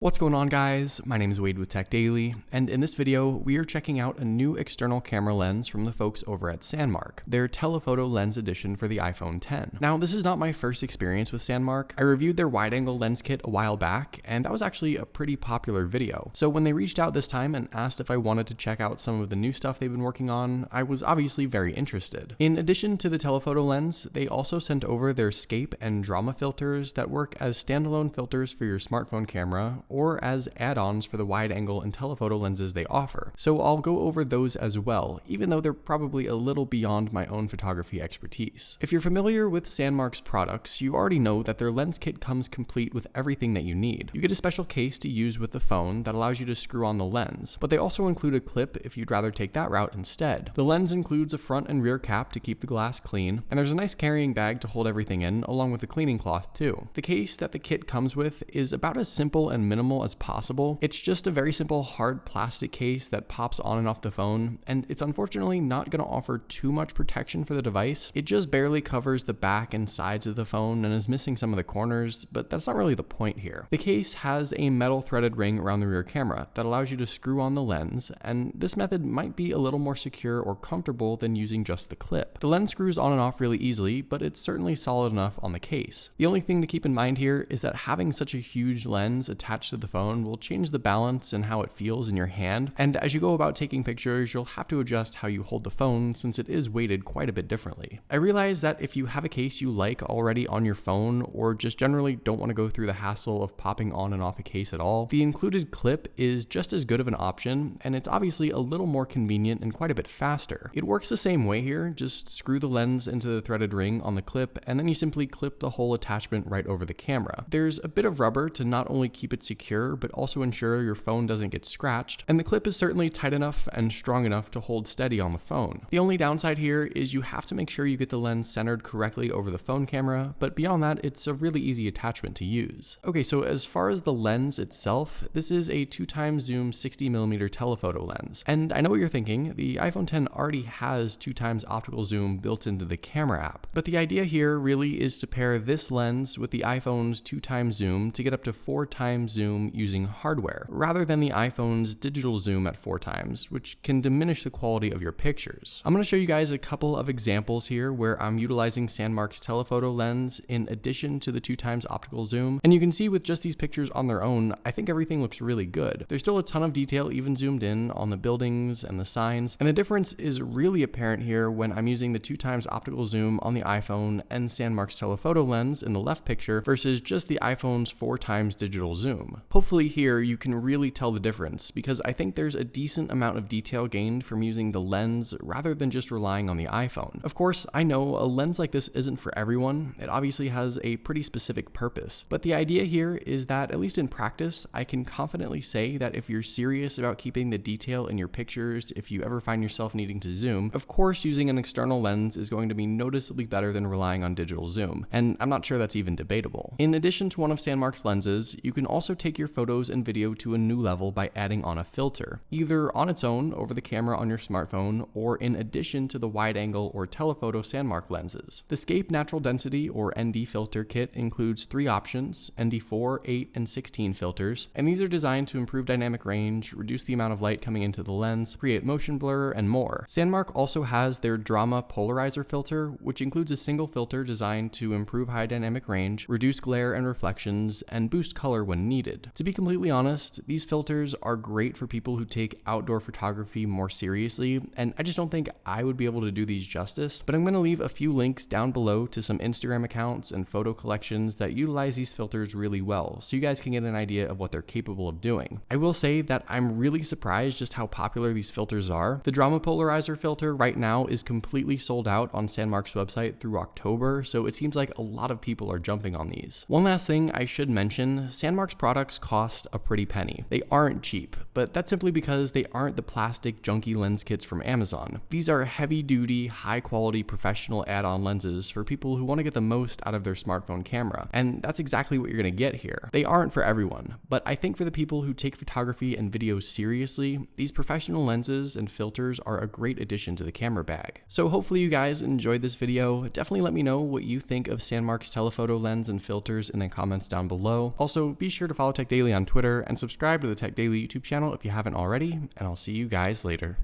What's going on, guys? My name is Wade with Tech Daily, and in this video, we are checking out a new external camera lens from the folks over at SANDMARC, their telephoto lens edition for the iPhone X. Now, this is not my first experience with SANDMARC. I reviewed their wide-angle lens kit a while back, and that was actually a pretty popular video. So when they reached out this time and asked if I wanted to check out some of the new stuff they've been working on, I was obviously very interested. In addition to the telephoto lens, they also sent over their Scape and Drama filters that work as standalone filters for your smartphone camera, or as add-ons for the wide-angle and telephoto lenses they offer. So I'll go over those as well, even though they're probably a little beyond my own photography expertise. If you're familiar with SANDMARC's products, you already know that their lens kit comes complete with everything that you need. You get a special case to use with the phone that allows you to screw on the lens, but they also include a clip if you'd rather take that route instead. The lens includes a front and rear cap to keep the glass clean, and there's a nice carrying bag to hold everything in, along with the cleaning cloth too. The case that the kit comes with is about as simple and minimal as possible. It's just a very simple hard plastic case that pops on and off the phone, and it's unfortunately not going to offer too much protection for the device. It just barely covers the back and sides of the phone and is missing some of the corners, but that's not really the point here. The case has a metal threaded ring around the rear camera that allows you to screw on the lens, and this method might be a little more secure or comfortable than using just the clip. The lens screws on and off really easily, but it's certainly solid enough on the case. The only thing to keep in mind here is that having such a huge lens attached to the phone will change the balance and how it feels in your hand, and as you go about taking pictures, you'll have to adjust how you hold the phone since it is weighted quite a bit differently. I realize that if you have a case you like already on your phone, or just generally don't want to go through the hassle of popping on and off a case at all, the included clip is just as good of an option, and it's obviously a little more convenient and quite a bit faster. It works the same way here, just screw the lens into the threaded ring on the clip, and then you simply clip the whole attachment right over the camera. There's a bit of rubber to not only keep it secure, but also ensure your phone doesn't get scratched, and the clip is certainly tight enough and strong enough to hold steady on the phone. The only downside here is you have to make sure you get the lens centered correctly over the phone camera, but beyond that, it's a really easy attachment to use. Okay, so as far as the lens itself, this is a 2x zoom 60mm telephoto lens, and I know what you're thinking, the iPhone X already has 2x optical zoom built into the camera app, but the idea here really is to pair this lens with the iPhone's 2x zoom to get up to 4x zoom using hardware, rather than the iPhone's digital zoom at 4x, which can diminish the quality of your pictures. I'm going to show you guys a couple of examples here where I'm utilizing SANDMARC's telephoto lens in addition to the 2x optical zoom, and you can see with just these pictures on their own, I think everything looks really good. There's still a ton of detail even zoomed in on the buildings and the signs, and the difference is really apparent here when I'm using the 2x optical zoom on the iPhone and SANDMARC's telephoto lens in the left picture versus just the iPhone's 4x digital zoom. Hopefully here you can really tell the difference, because I think there's a decent amount of detail gained from using the lens rather than just relying on the iPhone. Of course, I know a lens like this isn't for everyone. It obviously has a pretty specific purpose, but the idea here is that, at least in practice, I can confidently say that if you're serious about keeping the detail in your pictures, if you ever find yourself needing to zoom, of course using an external lens is going to be noticeably better than relying on digital zoom, and I'm not sure that's even debatable. In addition to one of SANDMARC's lenses, you can also take your photos and video to a new level by adding on a filter, either on its own over the camera on your smartphone, or in addition to the wide-angle or telephoto SANDMARC lenses. The Scape Natural Density or ND filter kit includes 3 options, ND4, 8, and 16 filters, and these are designed to improve dynamic range, reduce the amount of light coming into the lens, create motion blur, and more. SANDMARC also has their Drama polarizer filter, which includes a single filter designed to improve high dynamic range, reduce glare and reflections, and boost color when needed. To be completely honest, these filters are great for people who take outdoor photography more seriously, and I just don't think I would be able to do these justice, but I'm going to leave a few links down below to some Instagram accounts and photo collections that utilize these filters really well, so you guys can get an idea of what they're capable of doing. I will say that I'm really surprised just how popular these filters are. The Drama polarizer filter right now is completely sold out on SANDMARC's website through October, so it seems like a lot of people are jumping on these. One last thing I should mention, SANDMARC's products cost a pretty penny. They aren't cheap, but that's simply because they aren't the plastic junky lens kits from Amazon. These are heavy-duty, high-quality professional add-on lenses for people who want to get the most out of their smartphone camera, and that's exactly what you're going to get here. They aren't for everyone, but I think for the people who take photography and video seriously, these professional lenses and filters are a great addition to the camera bag. So hopefully you guys enjoyed this video. Definitely let me know what you think of SANDMARC's telephoto lens and filters in the comments down below. Also, be sure to follow follow Tech Daily on Twitter, and subscribe to the Tech Daily YouTube channel if you haven't already, and I'll see you guys later.